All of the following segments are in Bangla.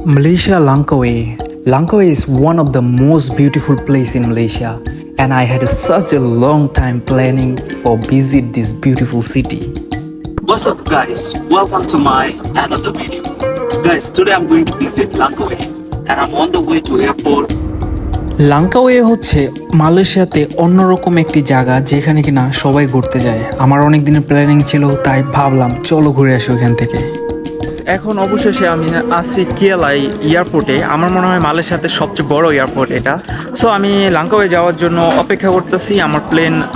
Malaysia Langkawi. Langkawi is one of the most beautiful place in Malaysia, and I had such a long time planning for visit this beautiful city. What's up guys, welcome to my another video. Guys, today I'm going to visit Langkawi and I'm on the way to airport. লাংকাওয়ে হচ্ছে মালয়েশিয়াতে অন্যরকম একটি জায়গা যেখানে কিনা সবাই ঘুরতে যায়। আমার অনেক দিনের প্ল্যানিং ছিল, তাই ভাবলাম চলো ঘুরে আসি ওখান থেকে। এখন অবশেষে আমি আছি কিয়ালাই এয়ারপোর্টে। আমার মনে হয় মালয়েশিয়াতে সবচেয়ে বড় এয়ারপোর্ট এটা। সো আমি লাংকাওয়ে যাওয়ার জন্য অপেক্ষা করতেছি।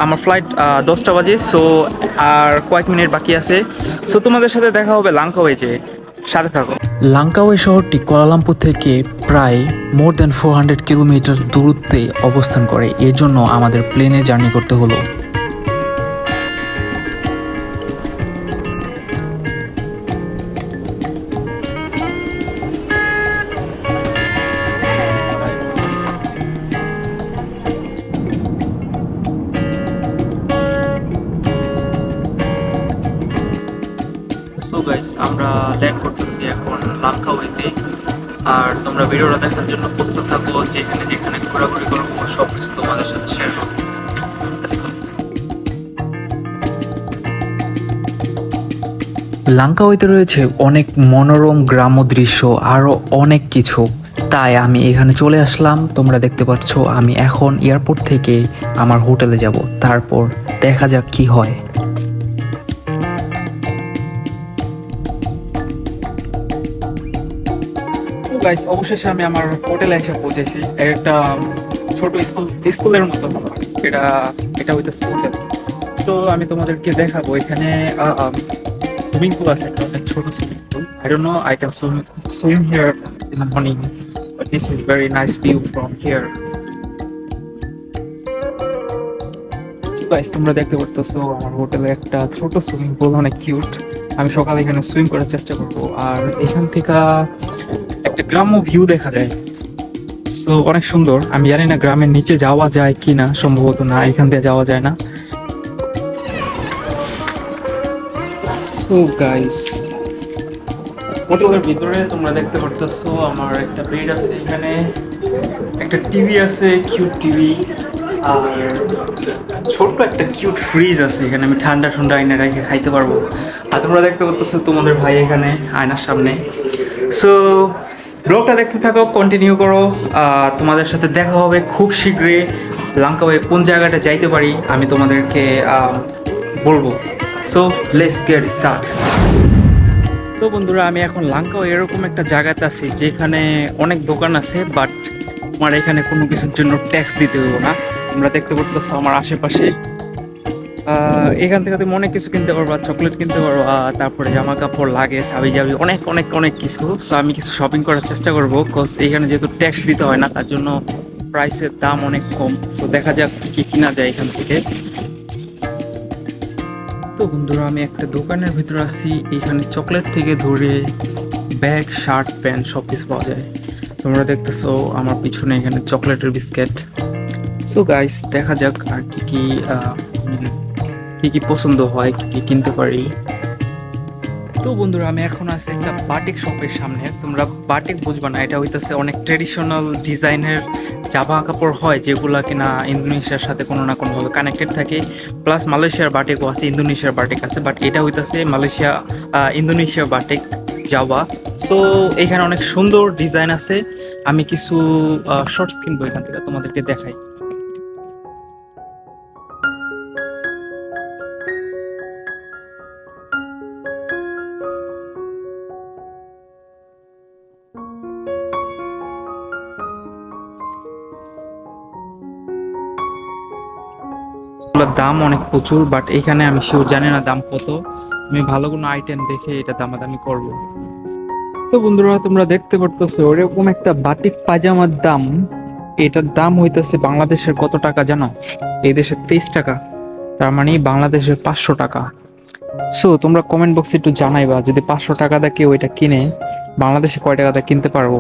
আমার ফ্লাইট 10টা বাজে। সো আর কয়েক মিনিট বাকি আছে। সো তোমাদের সাথে দেখা হবে লাংকাওয়ে যে, সাথে থাকো। লাংকাওয়ে শহরটি কুয়ালালামপুর থেকে প্রায় মোর দ্যান 400 কিলোমিটার দূরত্বে অবস্থান করে। এর জন্য আমাদের প্লেনে জার্নি করতে হলো। সো গাইস, আমরা ল্যান্ড করতেছি এখন লাংকাওয়েতে। আর তোমরা ভিডিওটা দেখার জন্য প্রস্তুত থাকো। যেখানে যেখানে ঘোরাঘুরি করবো সব কিছু তোমাদের সাথে শেয়ার করবো। লাংকাওয়েতে রয়েছে অনেক মনোরম গ্রাম্য দৃশ্য, আরও অনেক কিছু। তাই আমি এখানে চলে আসলাম। তোমরা দেখতে পাচ্ছ আমি এখন এয়ারপোর্ট থেকে আমার হোটেলে যাব, তারপর দেখা যাক কি হয়। গাইস, অবশেষে আমি আমার হোটেলে এসে পৌঁছেছি। একটা ছোট স্কুলের মতো এটা এটা হইতেছে হোটেল। সো আমি তোমাদেরকে দেখাবো। এখানে সুইমিং পুল আছে, একটা অনেক ছোট swimming pool. I don't know I can swim here in the morning, but this is very nice view from here. So guys, তোমরা দেখতে পারতেছো আমার হোটেলে একটা ছোট সুইমিং পুল, অনেক কিউট। আমি সকালে এখানে সুইম করার চেষ্টা করবো। আর এখান থেকে একটা গ্রাম্য ভিউ দেখা যায়। সো অনেক সুন্দর। আমি জানি না গ্রামের নিচে যাওয়া যায় কি না, সম্ভবত না, এখান থেকে যাওয়া যায় না। সো গাইস, হোটেলের ভিতরে তোমরা দেখতে পারতেছো আমার একটা বেড আছে, এখানে একটা টিভি আছে, কিউট টিভি। আর ছোট্ট একটা কিউট ফ্রিজ আছে, এখানে আমি ঠান্ডা ঠান্ডা আইনা রেখে খাইতে পারবো। আর তোমরা দেখতে পারতেছো তোমাদের ভাই এখানে আয়নার সামনে। সো ব্লগটা দেখতে থাকো, কন্টিনিউ করো। তোমাদের সাথে দেখা হবে খুব শীঘ্রই। লাংকাওয়ে কোন জায়গাটা যাইতে পারি আমি তোমাদেরকে বলবো। So let's get start. তো বন্ধুরা, আমি এখন লাংকাওয়ে এরকম একটা জায়গাতে আছি যেখানে অনেক দোকান আছে, বাট আমার এখানে কোনো কিছুর জন্য ট্যাক্স দিতে হবে না। তোমরা দেখতে পারতেছো আমার আশেপাশে এখান থেকে তুমি অনেক কিছু কিনতে পারবা, চকলেট কিনতে পারবা, তারপরে জামা কাপড় লাগে, সাবি জাবি, অনেক অনেক অনেক কিছু। সো আমি কিছু শপিং করার চেষ্টা করবো, বিকজ এখানে যেহেতু ট্যাক্স দিতে হয় না, তার জন্য প্রাইসের দাম অনেক কম। সো দেখা যাক কি কিনা যায় এখান থেকে। তো বন্ধুরা, আমি একটা দোকানের ভিতরে আছি। এখানে চকলেট থেকে ধরে ব্যাগ, শার্ট, প্যান্ট সব কিছু পাওয়া যায়। তোমরা দেখতেছো আমার পিছনে এখানে চকলেটের বিস্কিট। সো গাইস, দেখা যাক আর কি কি পছন্দ হয়, কি কিনতে পারি। তো বন্ধুরা, আমি এখন আছি একটা বাটিক শপের সামনে। তোমরা বাটিক বুঝবা না, এটা হইতেছে অনেক ট্রেডিশনাল ডিজাইনের জামা কাপড় হয়, যেগুলা কিনা ইন্দোনেশিয়ার সাথে কোনো না কোনোভাবে কানেক্টেড থাকে। প্লাস মালয়েশিয়ার বাটিকও আছে, ইন্দোনেশিয়ার বাটিক আছে, বাট এটা হইতেছে ইন্দোনেশিয়ার বাটিক জাভা। সো এখানে অনেক সুন্দর ডিজাইন আছে। আমি কিছু শর্টস কিনবো এখান থেকে, তোমাদেরকে দেখাই। দাম অনেক প্রচুর, বাট এখানে আমি শিওর জানি না দাম কত। আমি ভালো কোনো আইটেম দেখে এটা দামাদামি করব। তো বন্ধুরা, তোমরা দেখতে পারতেছো এরকম একটা বাটিক পায়জামার দাম, এটার দাম হইতেছে বাংলাদেশের কত টাকা জানো? এই দেশে 23 টাকা, তার মানে বাংলাদেশের 500 টাকা। সো তোমরা কমেন্ট বক্সে একটু জানাইবা, যদি 500 টাকা দিয়ে কেউ এটা কিনে, বাংলাদেশে কয় টাকা দিয়ে কিনতে পারবো।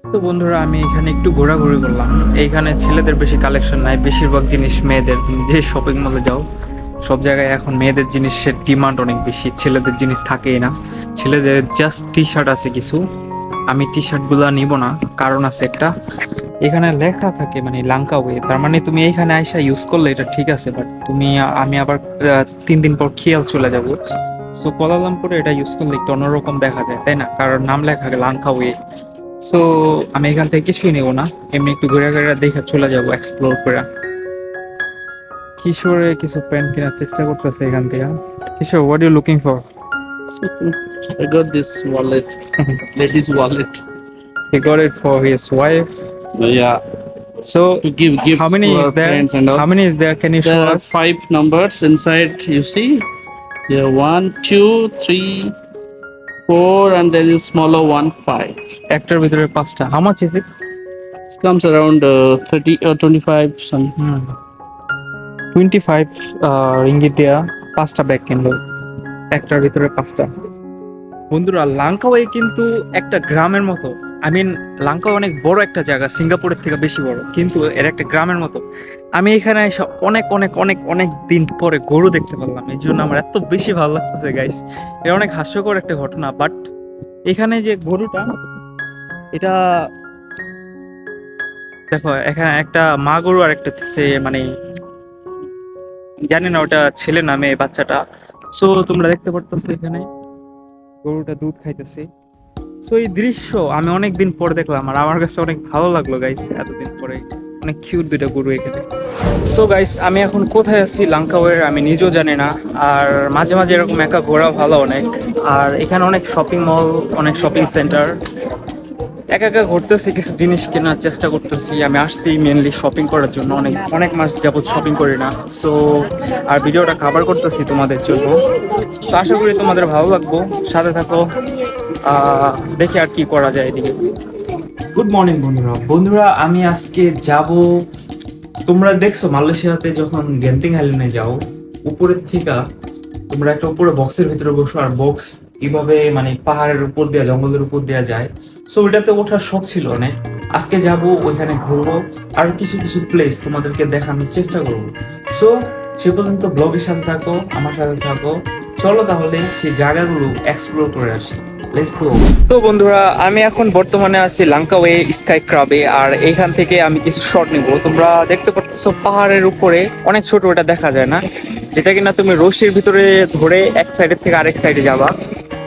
তো বন্ধুরা, আমি এখানে একটু ঘোরাঘুরি করলাম। এইখানে ছেলেদের বেশি কালেকশন নাই, বেশিরভাগ জিনিস মেয়েদের। তুমি যে শপিং মলে যাও সব জায়গায় এখন মেয়েদের জিনিসের ডিমান্ড অনেক বেশি, ছেলেদের জিনিস থাকেই না। ছেলেদের জাস্ট টি শার্ট আছে কিছু, আমি টি শার্টগুলো নিব না, কারণ আছে একটা, এখানে লেখা থাকে মানে লাঙ্কা ওয়ে, তার মানে তুমি এইখানে আইসা ইউজ করলে এটা ঠিক আছে, বাট তুমি আমি আবার 3 দিন পর খেয়াল চলে যাব। সো কুয়ালালামপুরে এটা ইউজ করলে একটু অন্যরকম দেখা যায়, তাই না? কারণ নাম লেখা লাঙ্কা ওয়ে। সো আমি এখান থেকে কিছুই নেবো না, এমনি একটু ঘুরে ঘুরে দেখে চলে যাবো, এক্সপ্লোর করে। কিশোরে কিছু প্যান্ট কেনার চেষ্টা করতেছে এখান থেকে। Kishore, what you looking for? I got this wallet, ladies' wallet. He got it for his wife. Yeah, So to give gifts how many to is our there? friends and all. How many is there? Can you show There are us? 5 numbers inside. You see, yeah, 1, 2, 3, 4, and there is smaller one, 5. একটার ভিতরে 5টা। How much is it? This comes around 30 or 25 some. 25 ringgit দেয়া 5টা ব্যাগ কিনলো, একটার ভিতরে 5টা। বন্ধুরা, লাঙ্কাওয়ে কিন্তু একটা গ্রামের মতো। আই মিন, লাঙ্কাওয়ে অনেক বড় একটা জায়গা, সিঙ্গাপুরের থেকে বেশি বড়, কিন্তু এর একটা গ্রামের মতো। আমি এখানে এসে অনেক অনেক অনেক অনেক দিন পরে গরু দেখতে পারলাম, এই জন্য আমার এত বেশি ভালো লাগতেছে গাইস। এটা অনেক হাস্যকর একটা ঘটনা, বাট এখানে যে গরুটা, এটা দেখো, এখানে একটা মা গরু আর একটা মানে জানি না ওটা ছেলে না মেয়ে বাচ্চাটা। সো তোমরা দেখতে পারতেছো এখানে গরুটা দুধ খাইতেছে। সো এই দৃশ্য আমি অনেক দিন পরে দেখলাম, আর আমার কাছে অনেক ভালো লাগলো গাইস, এতদিন পরে। অনেক কিউট দুইটা গরু এখানে। সো গাইস, আমি এখন কোথায় আছি লাঙ্কাওয়ের আমি নিজেও জানি না, আর মাঝে মাঝে এরকম একা ঘোরা ভালো অনেক। আর এখানে অনেক শপিং মল, অনেক শপিং সেন্টার। একা একা ঘুরতেছি, কিছু জিনিস কেনার চেষ্টা করতেছি। আমি আসছি মেনলি শপিং করার জন্য, অনেক অনেক মাস যাবত শপিং করি না। সো আর ভিডিওটা কভার করতেছি তোমাদের জন্য। সো আশা করি তোমাদের ভালো লাগবো, সাথে থাকো, দেখি আর কি করা যায় এদিকে। গুড মর্নিং বন্ধুরা, আমি আজকে যাব, তোমরা দেখছো মালয়েশিয়াতে যখন গেন্টিং আইল্যান্ডে যাও, উপরের থেকে তোমরা একটা উপরে বক্সের ভিতরে বসো, আর বক্স কিভাবে মানে পাহাড়ের উপর দেওয়া, জঙ্গলের উপর দেওয়া যায়। সো ওইটাতে ওঠার শখ ছিল অনেক। আজকে যাব, ওইখানে ঘুরবো, আর কিছু কিছু প্লেস তোমাদেরকে দেখানোর চেষ্টা করবো। সো সে পর্যন্ত ব্লগের সাথে থাকো, আমার সাথে থাকো। চলো তাহলে সেই জায়গাগুলো এক্সপ্লোর করে আসি। Let's go. তো বন্ধুরা, আমি এখন বর্তমানে আছি লাঙ্কাওয়ে স্কাই ক্রাবে, আর এইখান থেকে আমি কিছু শট নিব। তোমরা দেখতে পাচ্ছ পাহাড়ের উপরে অনেক ছোট, ওটা দেখা যায় না, যেটা কিনা তুমি রশির ভিতরে ধরে এক সাইডের থেকে আরেক সাইডে যাবা,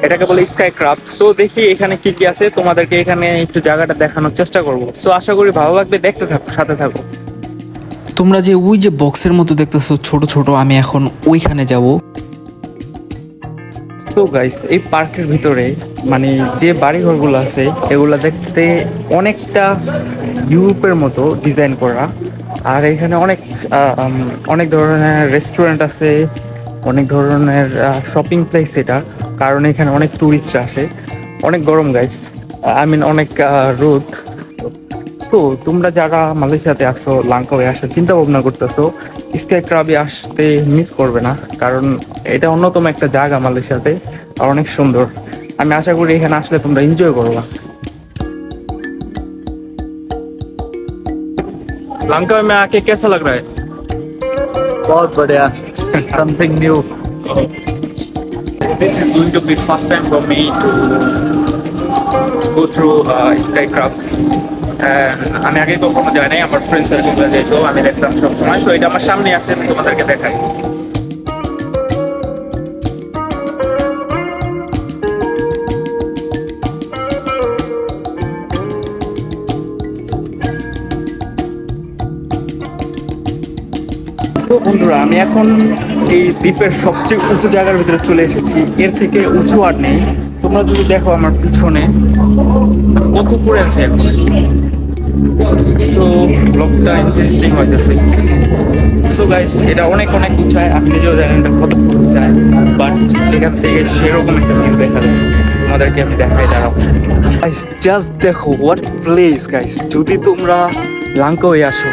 এটাকে বলে স্কাই ক্রাফট। সো দেখি এখানে কি কি আছে, তোমাদেরকে এখানে একটু জায়গাটা দেখানোর চেষ্টা করব। সো আশা করি ভালো লাগবে, দেখতে থাকো, সাথে থাকো। তোমরা যে ওই যে বক্সের মতো দেখতেছো ছোট ছোট, আমি এখন ওইখানে যাব। তো গাইস, এই পার্কের ভিতরে মানে যে বাড়িঘরগুলো আছে, এগুলো দেখতে অনেকটা ইউরোপের মতো ডিজাইন করা। আর এখানে অনেক অনেক ধরনের রেস্টুরেন্ট আছে, অনেক ধরনের শপিং প্লেস এটা, কারণ এখানে অনেক টুরিস্ট আসে। অনেক গরম গাইস, আই মিন অনেক রোদ। সো তোমরা যারা মালয়েশিয়াতে আসো, লাঙ্কাওয়ে আসার চিন্তা ভাবনা করতেছো, স্কাই ক্রাবে আসতে মিস করবে না, কারণ এটা অন্যতম একটা জায়গা মালয়েশিয়াতে, আর অনেক সুন্দর। আমি আশা করি এখানে আসলে তোমরা এনজয় করবা। लंका में आके कैसा लग रहा है? बहुत बढ़िया, something new. This is going to be first time for me to go through Skycraft. আমি আগে কখনো যাই নাই, আমার ফ্রেন্ড সার্কেলরা যেত, আমি দেখতাম সবসময়। সো এটা আমার সামনে আছে, আমি তোমাদেরকে দেখাই। তো বন্ধুরা, আমি এখন এই দ্বীপের সবচেয়ে উঁচু জায়গার ভিতরে চলে এসেছি, এর থেকে উঁচু আর নেই। তোমরা যদি দেখো আমার পিছনে কত উপরে আছে এখন। সো ব্লগটা ইন্টারেস্টিং হইতেছে। সো গাইস, এটা অনেক অনেক উঁচায়, আমি নিজেও জানি এটা কত উঁচায়, বাট এখান থেকে সেরকম একটা ভিউ দেখা যায়। তোমাদেরকে আমি দেখাই, দাঁড়াও গাইস, জাস্ট দেখো হোয়াট প্লেস গাইস। যদি তোমরা লাঙ্কাওয়ে আসো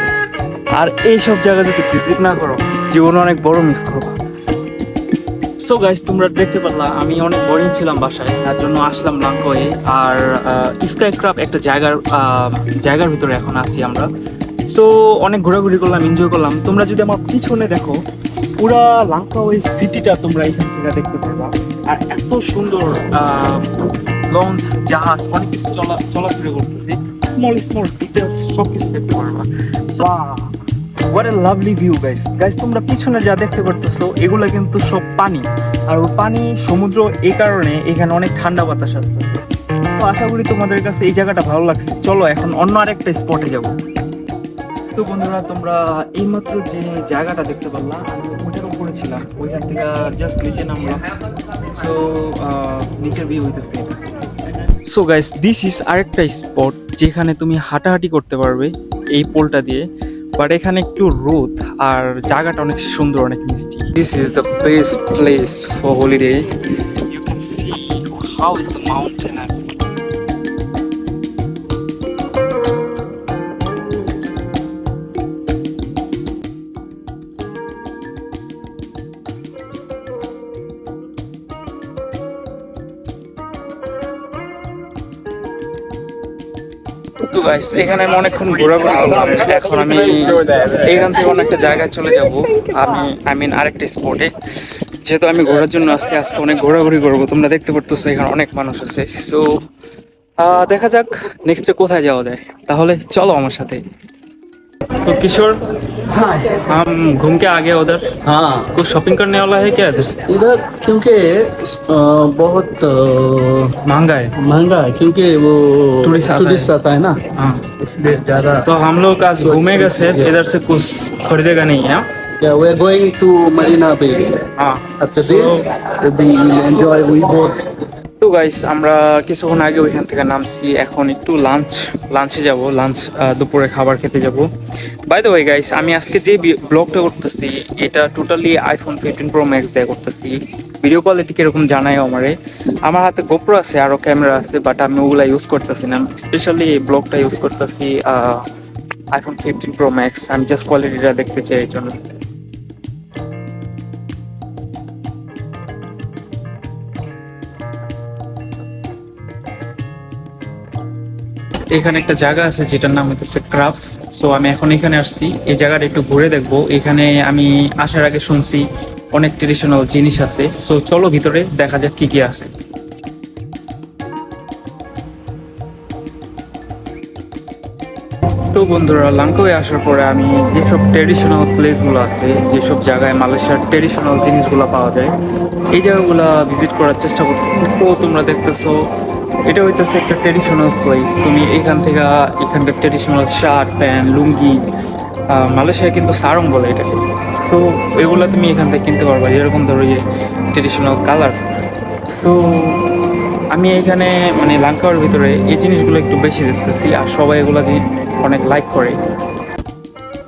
আর এইসব জায়গা যদি ভিজিট না করো, জীবনে অনেক বড় মিস করো। সো গাইস, তোমরা দেখতে পারলা আমি অনেক বোরিং ছিলাম বাসায়, তার জন্য আসলাম লাঙ্কাওয়ে। আর স্কাই ক্রাফট একটা জায়গার ভিতরে এখন আছি আমরা। সো অনেক ঘোরাঘুরি করলাম, এনজয় করলাম। তোমরা যদি আমার পিছনে দেখো, পুরা লাঙ্কাওয়ে সিটিটা তোমরা এখান থেকে দেখতে পারবা। আর এত সুন্দর লঞ্চ, জাহাজ, অনেক কিছু চলাফেরা করতেছে, স্মল স্মল ডিটেলস সব কিছু দেখতে পারবা। What a lovely view guys. Guys তোমরা পিছনে যা দেখতে পারতেছো এগুলো কিন্তু সব পানি, আর ওই পানি সমুদ্র, এই কারণে এখানে অনেক ঠান্ডা বাতাস আসতেছে। তো আশা করি তোমাদের কাছে এই জায়গাটা ভালো লাগছে। চলো এখন অন্য আরেকটা স্পটে যাব। তো বন্ধুরা তোমরা এইমাত্র যে জায়গাটা দেখতে পারলাম, আমি ওটার উপরে ছিলাম, ওইখান থেকে জাস্ট নিচে নামলাম। সো নিচের ভিউ হইতেছে। সো গাইস দিস ইজ আরেকটা স্পট যেখানে তুমি হাঁটাহাঁটি করতে পারবে এই পোলটা দিয়ে, বাট এখানে একটু রোদ আর জায়গাটা অনেক সুন্দর, অনেক মিষ্টি। This is the best place for holiday. You can see how is the mountain. তো গাইস এখানে আমি অনেকক্ষণ ঘোরাঘুরি করলাম। এখন আমি এখান থেকে অনেকটা জায়গায় চলে যাব। আই মিন আরেকটা স্পটে, যেহেতু আমি ঘোরার জন্য আসছি, আজকে অনেক ঘোরাঘুরি করবো। তোমরা দেখতে পারতেছো এখানে অনেক মানুষ আছে। সো দেখা যাক নেক্সটে কোথায় যাওয়া যায়। তাহলে চলো আমার সাথে। तो किशोर, हम घूम के आ गए उधर। हाँ, कुछ शॉपिंग करने वाला है क्या इधर से? इधर क्योंकि बहुत महंगा है। महंगा है, क्योंकि वो टूरिस्ट आता है ना, हाँ, इसलिए ज्यादा। तो हम लोग आज घूमेगा सिर्फ, इधर से कुछ खरीदेगा नहीं है। Yeah, we are going to Marina Bay. हाँ, After this, we will enjoy. We both. তো গাইস আমরা কিছুক্ষণ আগে ওইখান থেকে নামছি, এখন একটু লাঞ্চে যাব। দুপুরে খাবার খেতে যাব। বাই দ্য ওয়ে গাইস, আমি আজকে যে ব্লগটা করতেছি এটা টোটালি আইফোন 15 প্রো ম্যাক্স দিয়ে করতেছি। ভিডিও কোয়ালিটি কিরকম জানাই আমারে। আমার হাতে গোপ্রো আছে, আরও ক্যামেরা আছে, বাট আমি ওগুলা ইউজ করতেছি না। স্পেশালি এই ব্লগটা ইউজ করতেছি আইফোন 15 প্রো ম্যাক্স। আমি জাস্ট কোয়ালিটিটা দেখতে চাই এই জন্য। এখানে একটা জায়গা আছে যেটার নাম হচ্ছে ক্রাফট। সো আমি এখন এখানে আসছি, এই জায়গাটা একটু ঘুরে দেখবো। এখানে আমি আসার আগে শুনছি অনেক ট্রেডিশনাল জিনিস আছে। সো চলো ভিতরে দেখা যাক কি কি আছে। তো বন্ধুরা লাঙ্কাওয়ে আসার পরে আমি যেসব ট্রেডিশনাল প্লেসগুলো আছে, যেসব জায়গায় মালয়েশিয়ার ট্রেডিশনাল জিনিসগুলো পাওয়া যায়, এই জায়গাগুলো ভিজিট করার চেষ্টা করতেছি। তো তোমরা দেখতেছো এটা হইতেছে একটা ট্রেডিশনাল প্লেস। তুমি এখানকার ট্রেডিশনাল শার্ট, প্যান্ট, লুঙ্গি, মালয়েশিয়ায় কিন্তু সারং বলে এটাকে। সো এগুলো তুমি এখান থেকে কিনতে পারবা, যেরকম ধরো যে ট্রেডিশনাল কালার। সো আমি এখানে মানে লাঙ্কাওয়ের ভিতরে এই জিনিসগুলো একটু বেশি দেখতেছি, আর সবাই এগুলো অনেক লাইক করে।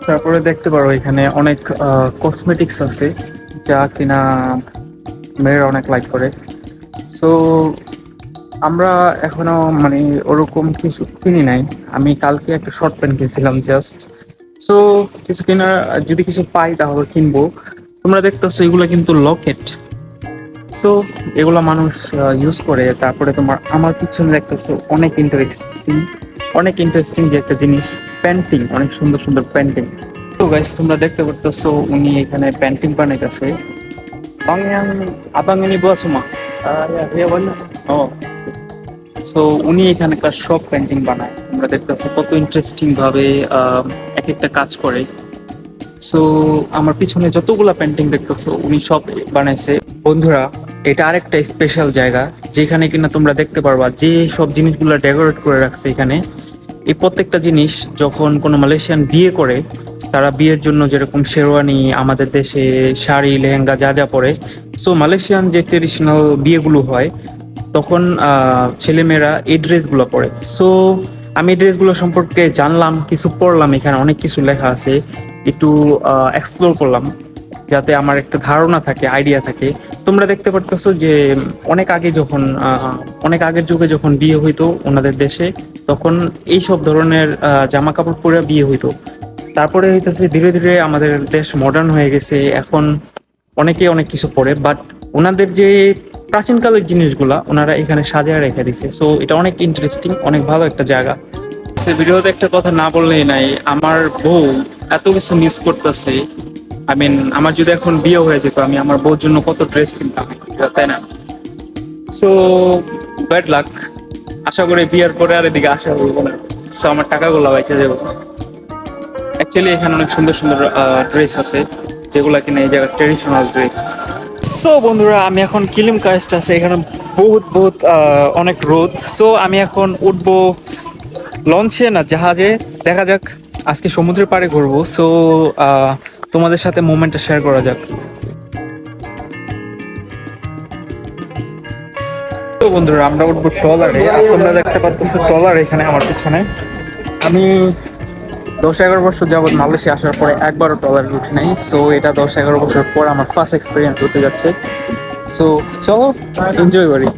তারপরে দেখতে পারো এখানে অনেক কসমেটিক্স আছে যা কিনা মেয়েরা অনেক লাইক করে। সো আমরা এখনো মানে ওরকম কিছু কিনি নাই। আমি কালকে একটা শর্ট প্যান্ট কিনছিলাম জাস্ট। সো কিছু কেনার, যদি কিছু পাই তাহলে কিনবো। তোমরা দেখতেছো এগুলো কিন্তু লকেট। সো এগুলো মানুষ ইউজ করে। তারপরে আমার পিছনে দেখতেছো অনেক ইন্টারেস্টিং যে একটা জিনিস, পেন্টিং, অনেক সুন্দর সুন্দর পেন্টিং। তো গাইস তোমরা দেখতে পারতেছো উনি এখানে পেন্টিং বানাইতেছে। abang ini buat semua? Ya banyak. Oh, so উনি এখানকার সব পেন্টিং বানায়। তোমরা দেখতেছো কত ইন্টারেস্টিং ভাবে এক একটা কাজ করে। সো আমার পিছনে যতগুলা পেন্টিং দেখতেছো উনি সব বানাইছে। বন্ধুরা এটা আরেকটা স্পেশাল জায়গা যেখানে কিনা তোমরা দেখতে পারবা যে সব জিনিসগুলো ডেকোরেট করে রাখছে এখানে। এই প্রত্যেকটা জিনিস যখন কোনো মালয়েশিয়ান বিয়ে করে, তারা বিয়ের জন্য যেরকম শেরওয়ানি, আমাদের দেশে শাড়ি, লেহেঙ্গা যা যা পরে, সো মালয়েশিয়ান যে ট্রেডিশনাল বিয়েগুলো হয় তখন ছেলেমেয়েরা এই ড্রেসগুলো পরে। সো আমি এই ড্রেসগুলো সম্পর্কে জানলাম, কিছু পড়লাম, এখানে অনেক কিছু লেখা আছে, একটু এক্সপ্লোর করলাম যাতে আমার একটা ধারণা থাকে, আইডিয়া থাকে। তোমরা দেখতে পারতেছো যে অনেক আগের যুগে যখন বিয়ে হইতো ওনাদের দেশে, তখন এই সব ধরনের জামা কাপড় পরে বিয়ে হইতো। তারপরে হইতেছে ধীরে ধীরে আমাদের দেশ মডার্ন হয়ে গেছে, এখন অনেকে অনেক কিছু পরে, বাট ওনাদের যে প্রাচীনকালের জিনিসগুলা ওনারা এখানে সাজিয়ে রেখে দিছে। সো এটা অনেক ইন্টারেস্টিং, অনেক ভালো একটা জায়গা। ভিডিওতে একটা কথা না বললেই নাই, আমার বউ এত কিছু মিস করতেছে। আই মিন আমার যদি এখন বিয়ে হয়ে যেত আমি আমার বউর জন্য কত ড্রেস কিনতাম, তাই না? সো ব্যাড লাক, আশা করি বিয়ের পরে আর এদিকে আসা হইব না। সো আমার টাকাগুলো বেঁচে যাবে। অ্যাকচুয়ালি এখানে অনেক সুন্দর সুন্দর ড্রেস আছে যেগুলো কিনা এই জায়গার ট্রেডিশনাল ড্রেস। সো বন্ধুরা, আমি এখন কিলিম কাস্ট আছে, এখানে বহুত বহুত অনেক রোদ। সো আমি এখন উঠবো লঞ্চে না জাহাজে, দেখা যাক। আজকে সমুদ্রের পাড়ে ঘুরবো। সো তোমাদের সাথে মোমেন্টটা শেয়ার করা যাক। তো বন্ধুরা, আমরা উঠবো ট্রলারে। আর তোমরা দেখতে পাচ্ছ ট্রলার এখানে আমার পিছনে। আমি 10-11 বছর যাবৎ মালয়েশিয়া আসার পরে একবারও ট্রলারে উঠি নাই। সো এটা 10-11 বছর পর আমার ফার্স্ট এক্সপিরিয়েন্স হতে যাচ্ছে। সো চলো এনজয় করি।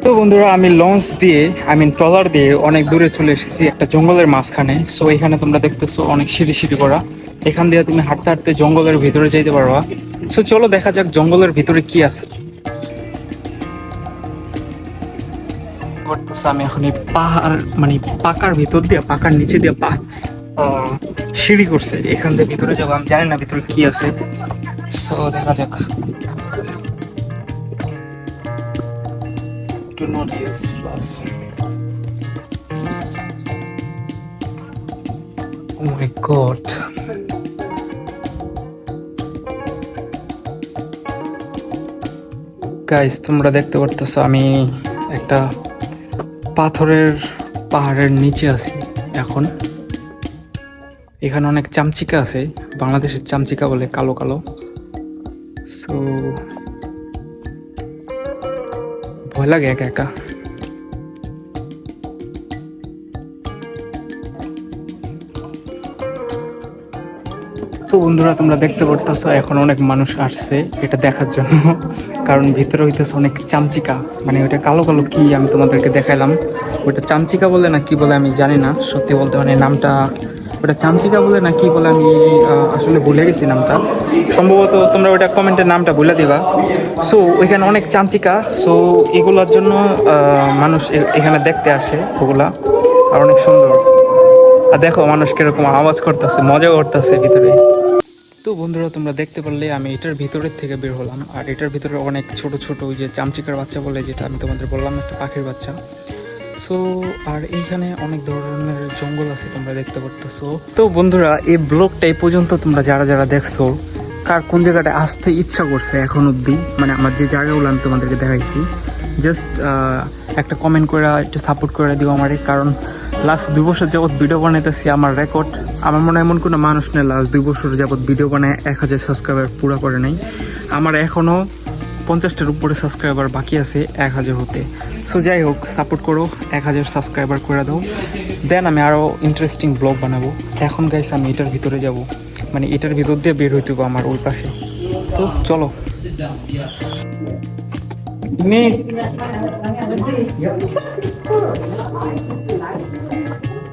তো বন্ধুরা, আমি লঞ্চ দিয়ে ট্রলার দিয়ে অনেক দূরে চলে এসেছি, একটা জঙ্গলের মাঝখানে। সো এখানে তোমরা দেখতেছো অনেক সিঁড়ি সিঁড়ি করা, এখান দিয়ে তুমি হাঁটতে হাঁটতে জঙ্গলের ভিতরে যাইতে পারবা। সো চলো দেখা যাক জঙ্গলের ভিতরে কি আছে। আমি এখন এই পাহাড় পাকার ভিতর দিয়ে, পাকার নিচে দিয়ে সিঁড়ি করছে, এখান দিয়ে ভিতরে যাবো। আমি জানি না ভিতরে কি আছে। সো দেখা যাক। Do not use flash. Oh my god. Guys, তোমরা দেখতে পারতেছো আমি একটা পাথরের পাহাড়ের নিচে আছি এখন। এখানে অনেক চামচিকা আছে, বাংলাদেশের চামচিকা বলে, কালো কালো। সো ভয় লাগে একা একা। তো বন্ধুরা, তোমরা দেখতে পারতেছো এখন অনেক মানুষ আসছে এটা দেখার জন্য, কারণ ভিতরে হইতেছে অনেক চামচিকা। ওইটা কালো কালো কি আমি তোমাদেরকে দেখাইলাম, ওইটা চামচিকা বলে না কি বলে আমি জানি না সত্যি বলতে। নামটা ওটা চামচিকা বলে না কি বলে আমি আসলে ভুলে গেছি নামটা। সম্ভবত তোমরা ওইটা কমেন্টের নামটা বলে দিবা। সো ওইখানে অনেক চামচিকা। সো এগুলোর জন্য মানুষ এখানে দেখতে আসে ওগুলা, আর অনেক সুন্দর। আর দেখো মানুষ কিরকম আওয়াজ করতেছে, মজা করতেছে ভিতরে। তো বন্ধুরা, তোমরা দেখতে পারলে আমি এটার ভিতরের থেকে বের হলাম, আর এটার ভিতরে অনেক ছোট ছোট ওই যে চামচিকার বাচ্চা বলে, যেটা আমি তোমাদের বললাম একটা পাখির বাচ্চা। সো আর এইখানে অনেক ধরনের জঙ্গল আছে তোমরা দেখতে পারতেছো। তো বন্ধুরা, এই ব্লগটা এই পর্যন্ত তোমরা যারা যারা দেখছো, কার কোন জায়গাটা আসতে ইচ্ছা করছে এখন অব্দি, আমার যে জায়গাগুলো আমি তোমাদেরকে দেখাইছি, জাস্ট একটা কমেন্ট করে একটু সাপোর্ট করে দিও আমারে। কারণ লাস্ট 2 বছর যাবৎ ভিডিও বানাইতেছি, আমার রেকর্ড, আমার মনে হয় এমন কোনো মানুষ নেই লাস্ট 2 বছর যাবৎ ভিডিও বানায় 1000 সাবস্ক্রাইবার পুরো করে নাই। আমার এখনও 50টার উপরে সাবস্ক্রাইবার বাকি আছে 1000 হতে। সো যাই হোক, সাপোর্ট করো, 1000 সাবস্ক্রাইবার করে দাও, দেন আমি আরও ইন্টারেস্টিং ব্লগ বানাবো। এখন গাইস আমি এটার ভিতরে যাব, এটার ভিতর দিয়ে বের হইতে হবে আমার ওই পাশে। সো চলো।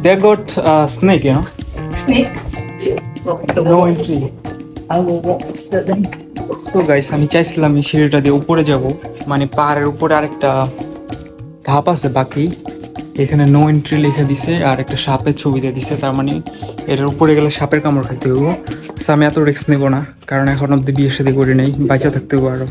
They got snake, you know. Snake? No entry. I will walk to them. So guys, আমি চাইছিলাম এই সিঁড়িটা দিয়ে উপরে যাব, পাহাড়ের উপরে আরেকটা ধাপ আছে বাকি। এখানে নো এন্ট্রি লিখে দিছে, আর একটা সাপের ছবি দিয়ে দিছে, তার এটার উপরে গেলে সাপের কামড় খাইতে হইব। সো আমি এত রিস্ক নেবো না, কারণ এখন অব্দি বিয়ে শাদী করি নাই, বাঁচা থাকতে হইব আরো।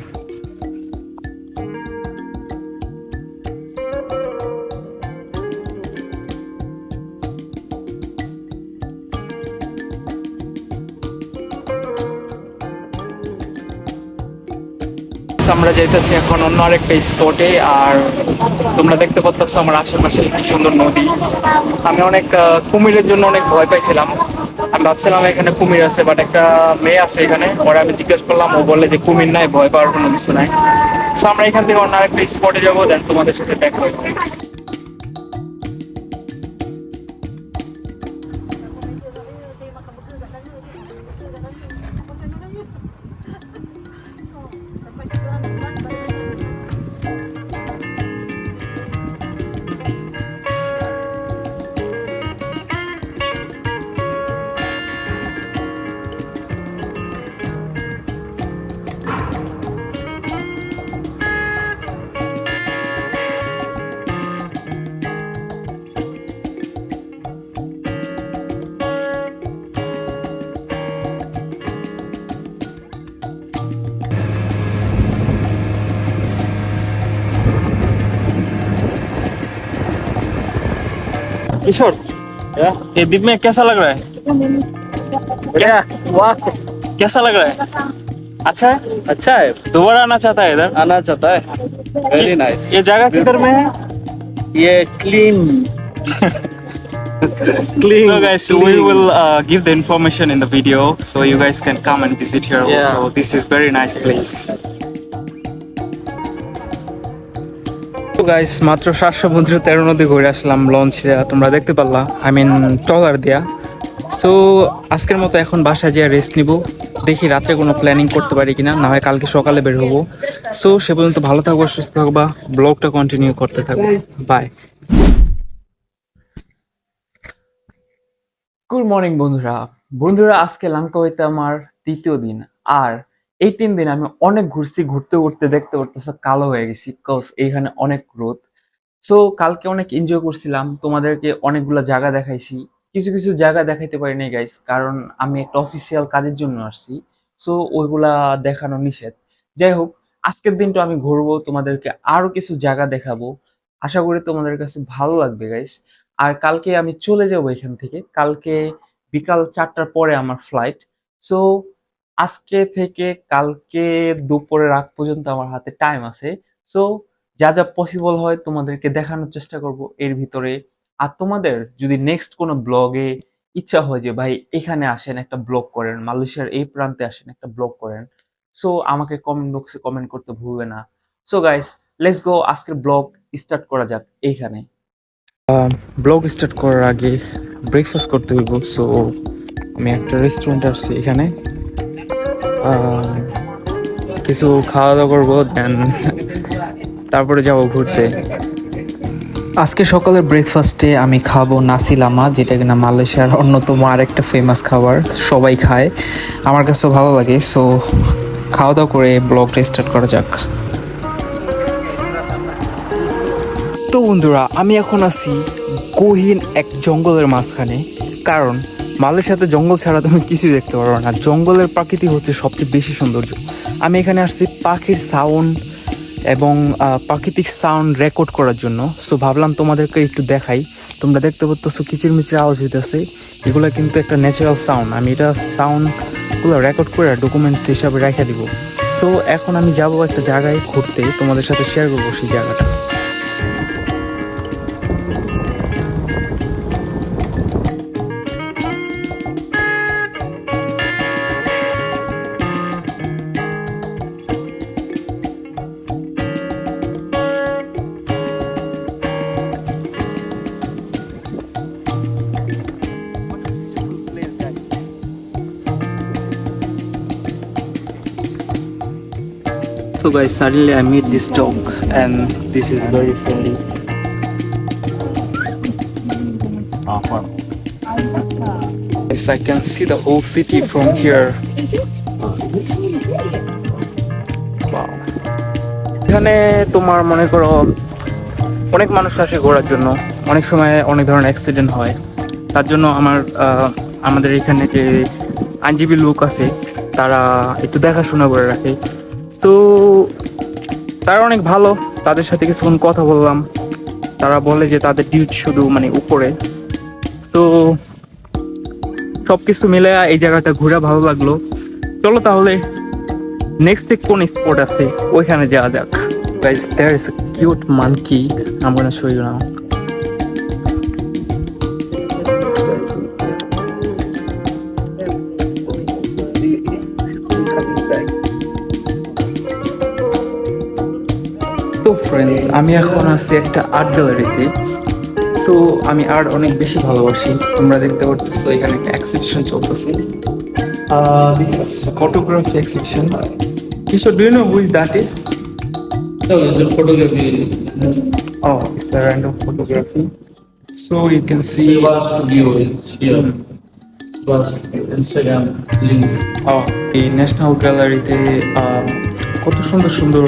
আমরা যাইতেছি এখন অন্য আরেকটা স্পটে, আর তোমরা দেখতে পাচ্ছ আমার আশেপাশে কি সুন্দর নদী। আমি অনেক কুমিরের জন্য অনেক ভয় পাইছিলাম, আমি ভাবছিলাম এখানে কুমির আছে, বাট একটা মেয়ে আছে এখানে, ওরা আমি জিজ্ঞেস করলাম, ও বলে যে কুমির নাই, ভয় পাওয়ার কোনো কিছু নাই। সো আমরা এখান থেকে অন্য আরেকটা স্পটে যাবো, দেন তোমাদের সাথে দেখা হইব। किशोर ये द्वीप में कैसा लग रहा है? क्या वाह कैसा लग रहा है? अच्छा है? अच्छा है दोबारा आना चाहता है इधर? आना चाहता है वेरी नाइस ये जगह किधर में है? ये clean clean So guys, we will give the information in the video, so you guys can come and visit here Yeah. also. This is very nice place. তো গাইস মাত্র 7 সমুদ্র 13 নদী ঘুরে আসলাম লঞ্চ দেয়া তোমরা দেখতে পারলা ট্রলার দেয়া। সো আজকের মতো এখন বাসায় যেয়ে রেস্ট নিব, দেখি রাত্রে কোনো প্ল্যানিং করতে পারি কিনা, না হয় কালকে সকালে বের হবো। সো সে পর্যন্ত ভালো থাকবো, সুস্থ থাকবা, ব্লগটা কন্টিনিউ করতে থাকবো। বাই। গুড মর্নিং বন্ধুরা আজকে লাঙ্কাওয়েতে আমার তৃতীয় দিন। আর এই 3 দিন আমি অনেক ঘুরছি, ঘুরতে ঘুরতে দেখতে করতেছে কালো হয়ে গেছি, কজ এইখানে অনেক রোদ। সো কালকে অনেক এনজয় করছিলাম, তোমাদেরকে অনেকগুলা জায়গা দেখাইছি, কিছু কিছু জায়গা দেখাইতে পারি নাই গাইস, কারণ আমি একটা অফিসিয়াল কাজের জন্য আসছি। সো ওইগুলা দেখানো নিষেধ। যাই হোক, আজকের দিনটা আমি ঘুরবো, তোমাদেরকে আরো কিছু জায়গা দেখাবো, আশা করি তোমাদের কাছে ভালো লাগবে গাইস। আর কালকে আমি চলে যাব এখান থেকে, কালকে বিকাল 4টার পরে আমার ফ্লাইট। সো আজকে থেকে কালকে দুপুরের আগ পর্যন্ত আমার হাতে টাইম আছে। সো যা যা পসিবল হয় তোমাদেরকে দেখানোর চেষ্টা করব এর ভিতরে। আর তোমাদের যদি নেক্সট কোনো ব্লগে ইচ্ছা হয় যে ভাই এখানে আসেন একটা ব্লগ করেন, মালয়েশিয়ার এই প্রান্তে আসেন একটা ব্লগ করেন, সো আমাকে কমেন্ট বক্সে কমেন্ট করতে ভুলবে না। সো গাইস, লেটস গো, আজকের ব্লগ স্টার্ট করা যাক। এইখানে ব্লগ স্টার্ট করার আগে ব্রেকফাস্ট করতে হইব। সো আমি একটা রেস্টুরেন্টে আসছি, এখানে কিছু খাওয়া দাওয়া করবো, দেন তারপরে যাব ঘুরতে। আজকে সকালের ব্রেকফাস্টে আমি খাবো নাসি লামা, যেটা কিনা মালয়েশিয়ার অন্যতম আরেকটা ফেমাস খাবার, সবাই খায়, আমার কাছেও ভালো লাগে। সো খাওয়া দাওয়া করে ব্লগটা স্টার্ট করা যাক। তো বন্ধুরা, আমি এখন আছি গহীন এক জঙ্গলের মাঝখানে, কারণ মালয়েশিয়াতে জঙ্গল ছাড়া তুমি কিছুই দেখতে পারো না, জঙ্গলের প্রাকৃতিক হচ্ছে সবচেয়ে বেশি সৌন্দর্য। আমি এখানে আসছি পাখির সাউন্ড এবং প্রাকৃতিক সাউন্ড রেকর্ড করার জন্য। সো ভাবলাম তোমাদেরকে একটু দেখাই। তোমরা দেখতে পাচ্ছ কিচিরমিচির আওয়াজ হইতেছে, এগুলো কিন্তু একটা ন্যাচারাল সাউন্ড। আমি এটা সাউন্ডগুলো রেকর্ড করে ডকুমেন্টস হিসাবে রেখে দিব। সো এখন আমি যাবো একটা জায়গায় ঘুরতে, তোমাদের সাথে শেয়ার করবো সেই জায়গাটা। So guys, suddenly I meet this dog and this is very friendly. Yes, I can see the whole city from here. Wow. এখানে তোমার মনে করো অনেক মানুষ আসে ঘোরার জন্য, অনেক সময় অনেক ধরনের অ্যাক্সিডেন্ট হয়, তার জন্য আমাদের এখানে যে আইনজীবী লোক আছে তারা একটু দেখাশোনা করে রাখে। তো তারা অনেক ভালো, তাদের সাথে কিছুক্ষণ কথা বললাম, তারা বলে যে তাদের ডিউটি শুধু উপরে। সো সব কিছু মিলে এই জায়গাটা ঘুরে ভালো লাগলো। চলো তাহলে নেক্সট কোন স্পট আছে ওইখানে যাওয়া যাক। Guys, there is a cute monkey. I'm gonna show you now. তো ফ্রেন্ডস, আমি এখন আছি একটা আর্ট গ্যালারিতে। সো আমি আর্ট অনেক বেশি ভালোবাসি, তোমরা দেখতে পারতেছো এখানে একটা এক্সিবিশন চলতেছে। This is photography exhibition. Kishore, do you know who is that is? No, it's a photography. Oh, it's a random photography. So you can see. Siva Studio is here. Siva's Instagram link. এই ন্যাশনাল গ্যালারিতে কত সুন্দর সুন্দর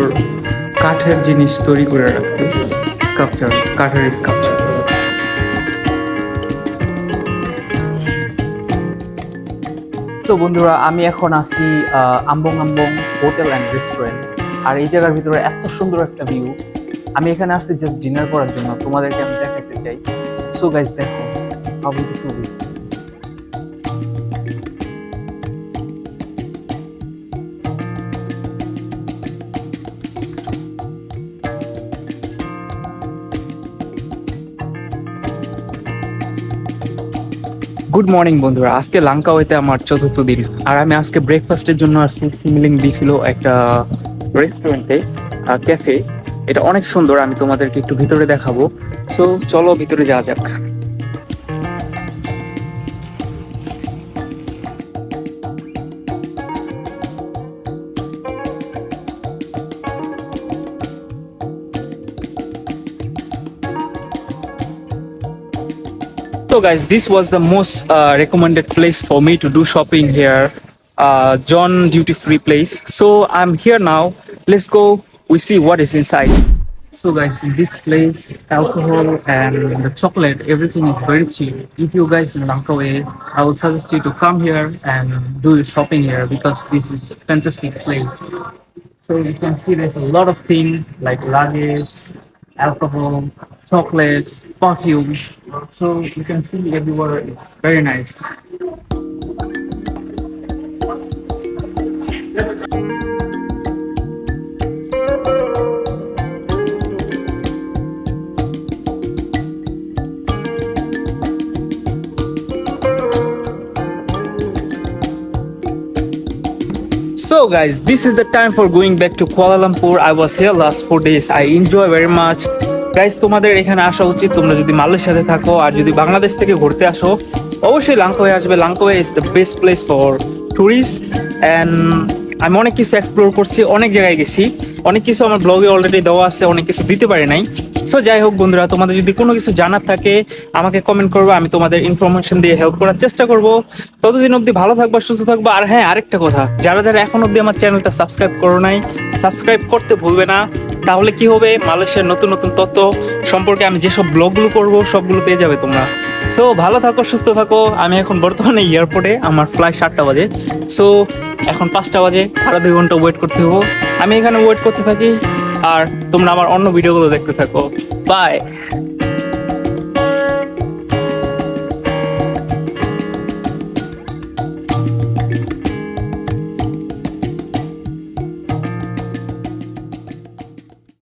কাঠের জিনিস তৈরি করে রাখছে, স্কাল্পচার, কাঠের স্কাল্পচার। সো বন্ধুরা, আমি এখন আছি আম্বং হোটেল অ্যান্ড রেস্টুরেন্ট। আর এই জায়গার ভিতরে এত সুন্দর একটা ভিউ। আমি এখানে আসছি জাস্ট ডিনার করার জন্য, তোমাদেরকে আমি দেখাতে চাই। সো গাইস দেখো how beautiful it is. Good morning বন্ধুরা, আজকে লাঙ্কাওয়েতে আমার চতুর্থ দিন আর আমি আজকে ব্রেকফাস্টের জন্য আসছি সিমিলিং বিফিলো একটা রেস্টুরেন্টে, ক্যাফে। এটা অনেক সুন্দর, আমি তোমাদেরকে একটু ভিতরে দেখাবো। সো চলো ভিতরে যাওয়া যাক। So guys, this was the most recommended place for me to do shopping here, John Duty Free place. So I'm here now. Let's go. We see what is inside. So guys, in this place, alcohol and the chocolate, everything is very cheap. If you guys in Langkawi, I would suggest you to come here and do your shopping here because this is fantastic place. So you can see there's a lot of things like luggage, alcohol, chocolates, perfume. So you can see everywhere it's very nice. So guys, this is the time for going back to Kuala Lumpur. I was here last 4 days. I enjoy very much. Guys, তোমাদের এখানে আসা উচিত তোমরা যদি মালয়েশিয়াতে থাকো, আর যদি বাংলাদেশ থেকে ঘুরতে আসো অবশ্যই লাঙ্কাওয়ে আসবে। লাঙ্কাওয়ে is the best place for tourist and আমি অনেক কিছু এক্সপ্লোর করছি, অনেক জায়গায় গেছি, অনেক কিছু আমার ব্লগে অলরেডি দেওয়া আছে, অনেক কিছু দিতে পারি নাই। সো যাই হোক বন্ধুরা, তোমাদের যদি কোনো কিছু জানার থাকে আমাকে কমেন্ট করবে, আমি তোমাদের ইনফরমেশন দিয়ে হেল্প করার চেষ্টা করব। ততদিন অবধি ভালো থাকবা, সুস্থ থাকবা। আর হ্যাঁ, আরেকটা কথা, যারা যারা এখন অবধি আমার চ্যানেলটা সাবস্ক্রাইব করো নাই, সাবস্ক্রাইব করতে ভুলবে না। তাহলে কি হবে, মালয়েশিয়ার নতুন নতুন তথ্য সম্পর্কে আমি যেসব ব্লগগুলো করবো সবগুলো পেয়ে যাবে তোমরা। সো ভালো থাকো, সুস্থ থাকো। আমি এখন বর্তমানে এয়ারপোর্টে, আমার ফ্লাইট 7টা বাজে। সো এখন 5টা বাজে, আরো 2 ঘন্টা ওয়েট করতে হবো। আমি এখানে ওয়েট করতে থাকি আর তোমরা আমার অন্য ভিডিওগুলো দেখতে থাকো। বাই।